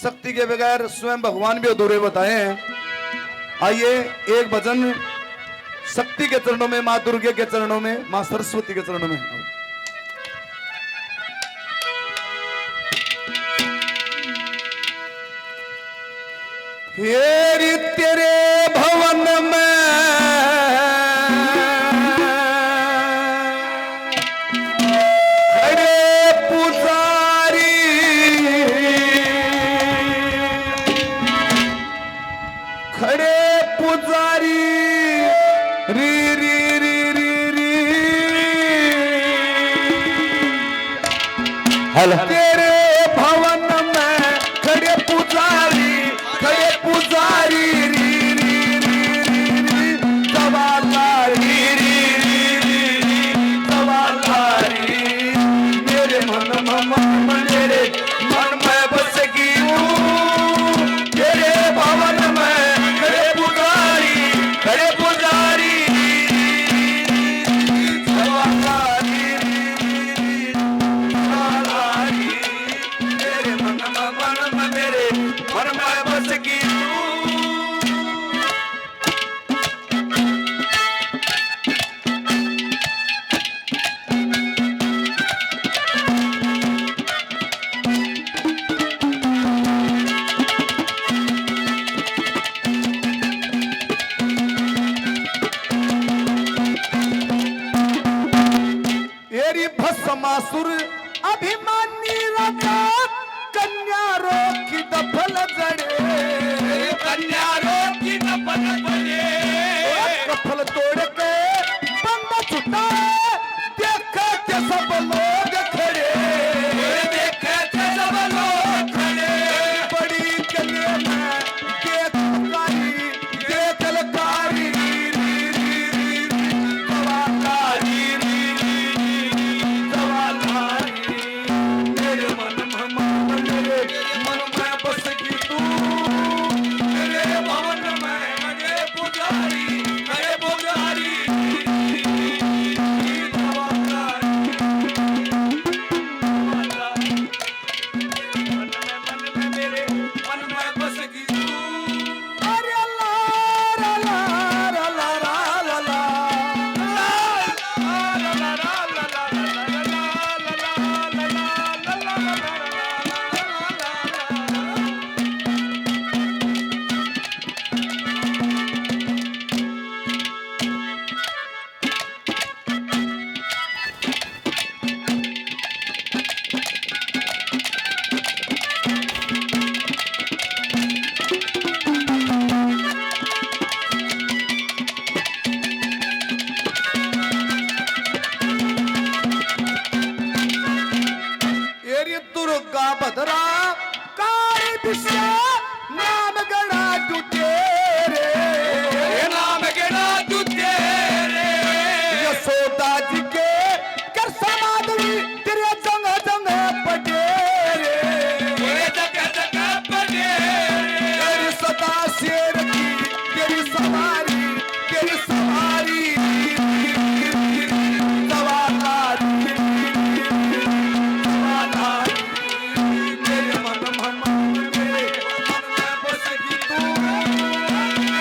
शक्ति के बगैर स्वयं भगवान भी अधूरे बताए हैं। आइए एक भजन शक्ति के चरणों में, मां दुर्गे के चरणों में, मां सरस्वती के चरणों में। हेरी तेरे भवन में खड़े पुजारी, खड़े पुजारी री री री री री हल तेरे भवन में खड़े पुजारी, खड़े पुजारी री री री री री सवालारी री री री री सवालारी मेरे मन मेरे मन में बसगी हूँ तेरे भवन में खड़े पुजारी, खड़े पुजारी सवालारी सवालारी मेरे मन में मेरे मन में बसगी एरी भस्मासुर अभिमानी राजा कन्या रोकी दफल जड़े, कन्या रोकी दफल जड़े दफल तोड़ के बंदा छुटा देखे के सब लोग खड़े, देखे के सब लोग खड़े बड़ी कन्या में देखलकारी, देखलकारी सवालारी सवालारी मेरे मन मेरे मन में बसगी तू मेरे भवन में खड़े पुजारी, खड़े पुजारी सवालारी मेरे मन में बसगी तू। अरे ला ला ला ला ला ला ला एरी दुर्गा भद्रा काली विषया नाम गणा तू तेरे, नाम गणा तू तेरे यशोदा जी के कर समाधि तेरे जंग जंग पटेरे, तेरे जगह जगह पटेरे तेरी सदा शेर की तेरी सवारी, तेरी सवारी सवालारी मेरे मन मेरे मन में बसगी तू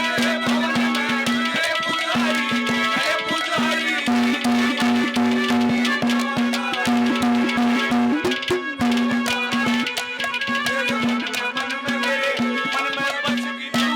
मेरे भवन में खड़े पुजारी, खड़े पुजारी मेरे मन में मेरे मन में बसगी तू।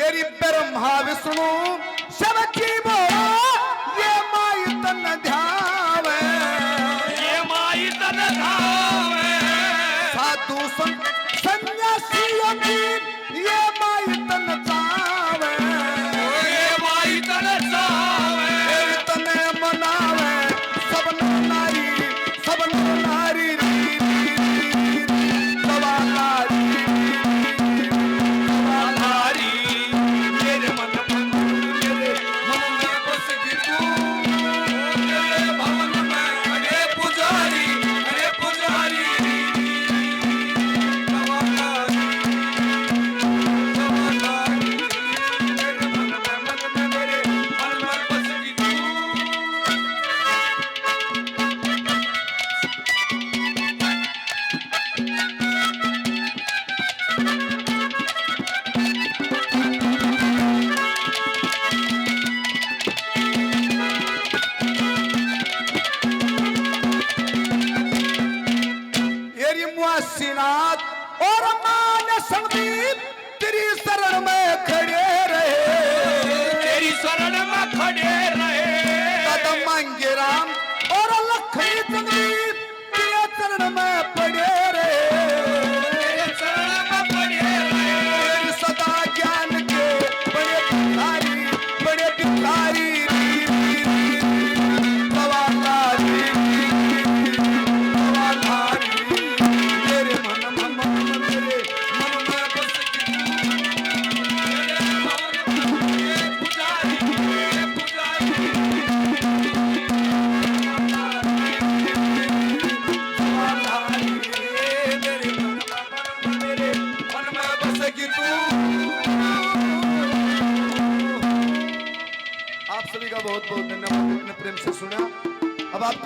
एरी ब्रह्मा विष्णु सब की बोला ये माई तन ध्यावे, ये माई तन ध्यावे साधु संत सन्यासियों की ये माई तन चावे, ये माई तन चावे तने मनावे सब नारी काशीनाथ और मान संदीप तेरी शरण में खड़े रहे, तेरी शरण में खड़े रहे। कदम मांगे राम और लखनी संदीप तेरे चरण में पड़े रहे, तेरे शरण में पड़े रहे। सदा ज्ञान के बड़े भिखारी, बड़े भिखारी सवाधारी, सवाधारी मेरे मन में बस पुजारी, पुजारी सवाधारी मेरे मन में बस की तू। आप सभी का बहुत बहुत धन्यवाद, इतने प्रेम से सुना। अब आपके